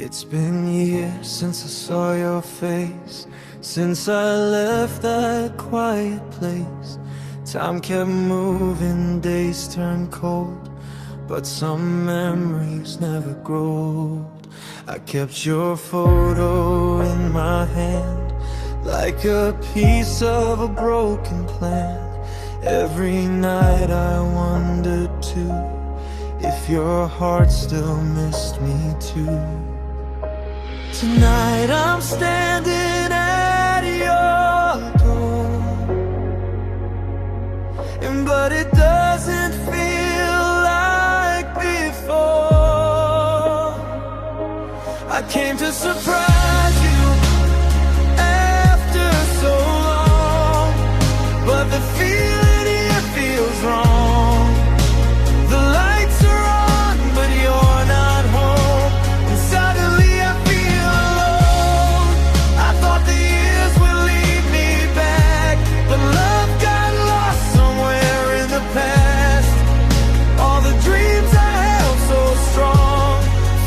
It's been years since I saw your face, since I left that quiet place. Time kept moving, days turned cold, but some memories never grow old. I kept your photo in my hand, like a piece of a broken plan. Every night I wondered too, if your heart still missed me too. Tonight I'm standing at your door, but it doesn't feel like before. I came to surprise